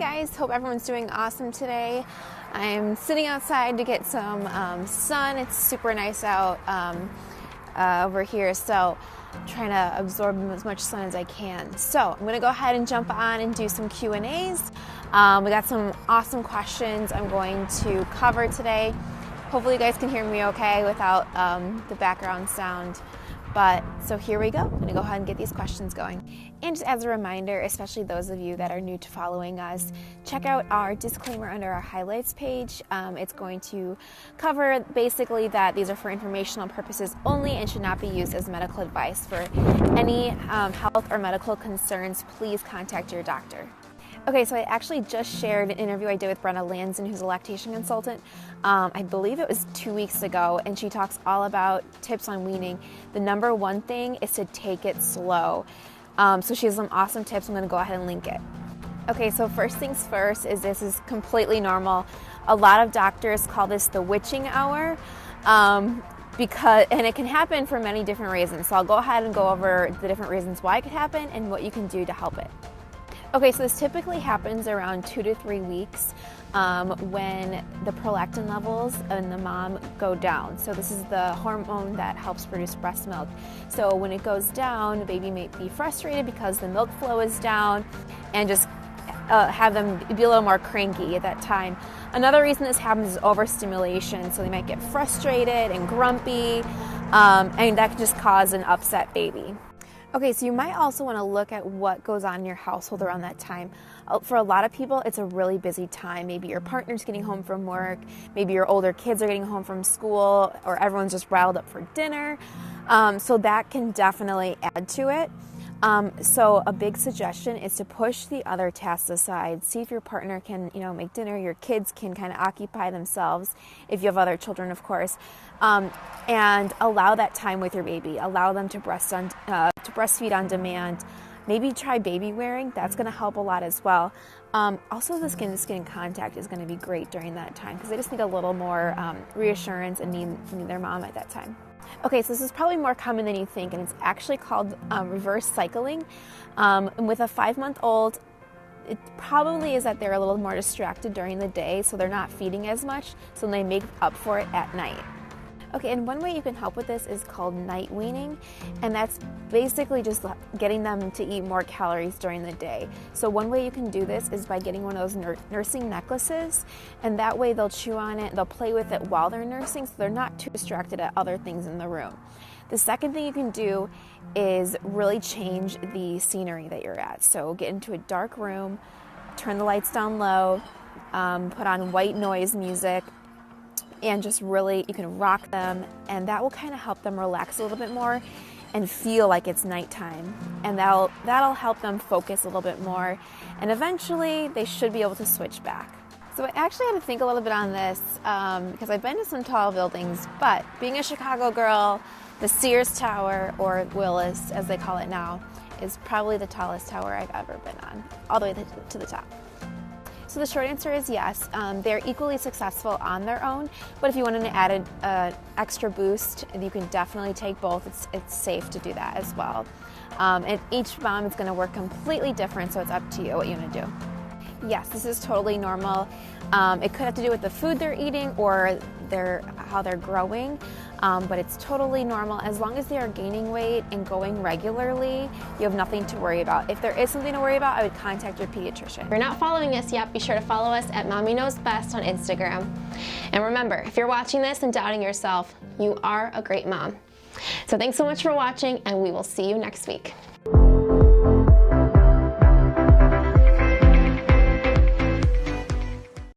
guys, hope everyone's doing awesome today. I'm sitting outside to get some sun. It's super nice out over here, so I'm trying to absorb as much sun as I can. So I'm going to go ahead and jump on and do some Q&As. We got some awesome questions I'm going to cover today. Hopefully you guys can hear me okay without the background sound. But so here we go. I'm going to go ahead and get these questions going. And just as a reminder, especially those of you that are new to following us, check out our disclaimer under our highlights page. It's going to cover basically that these are for informational purposes only and should not be used as medical advice. For any health or medical concerns, please contact your doctor. Okay, so I actually just shared an interview I did with Brenna Lanson, who's a lactation consultant. I believe it was 2 weeks ago, and she talks all about tips on weaning. The number one thing is to take it slow. So she has some awesome tips. I'm going to go ahead and link it. Okay, so first things first is this is completely normal. A lot of doctors call this the witching hour, and it can happen for many different reasons. So I'll go ahead and go over the different reasons why it could happen and what you can do to help it. Okay, so this typically happens around 2 to 3 weeks when the prolactin levels in the mom go down. So this is the hormone that helps produce breast milk. So when it goes down, the baby may be frustrated because the milk flow is down and just have them be a little more cranky at that time. Another reason this happens is overstimulation. So they might get frustrated and grumpy, and that can just cause an upset baby. Okay, so you might also want to look at what goes on in your household around that time. For a lot of people, it's a really busy time. Maybe your partner's getting home from work, maybe your older kids are getting home from school, or everyone's just riled up for dinner. So that can definitely add to it. So a big suggestion is to push the other tasks aside. See if your partner can, make dinner. Your kids can kind of occupy themselves, if you have other children, of course, and allow that time with your baby. Allow them to breastfeed on demand. Maybe try baby wearing. That's going to help a lot as well. Also, the skin-to-skin contact is going to be great during that time because they just need a little more reassurance and need their mom at that time. Okay, so this is probably more common than you think, and it's actually called reverse cycling. And with a 5-month-old, it probably is that they're a little more distracted during the day, so they're not feeding as much, so they make up for it at night. Okay, and one way you can help with this is called night weaning, and that's basically just getting them to eat more calories during the day. So one way you can do this is by getting one of those nursing necklaces, and that way they'll chew on it, they'll play with it while they're nursing, so they're not too distracted at other things in the room. The second thing you can do is really change the scenery that you're at. So get into a dark room, turn the lights down low, put on white noise music, and just really, you can rock them, and that will kind of help them relax a little bit more and feel like it's nighttime. And that'll help them focus a little bit more, and eventually they should be able to switch back. So I actually had to think a little bit on this because I've been to some tall buildings, but being a Chicago girl, the Sears Tower, or Willis as they call it now, is probably the tallest tower I've ever been on, all the way to the top. So the short answer is yes. They're equally successful on their own, but if you want an added extra boost, you can definitely take both. It's safe to do that as well. And each mom is going to work completely different, so it's up to you what you want to do. Yes, this is totally normal. It could have to do with the food they're eating or how they're growing, but it's totally normal. As long as they are gaining weight and going regularly, you have nothing to worry about. If there is something to worry about, I would contact your pediatrician. If you're not following us yet, be sure to follow us at Mommy Knows Best on Instagram. And remember, if you're watching this and doubting yourself, you are a great mom. So thanks so much for watching, and we will see you next week.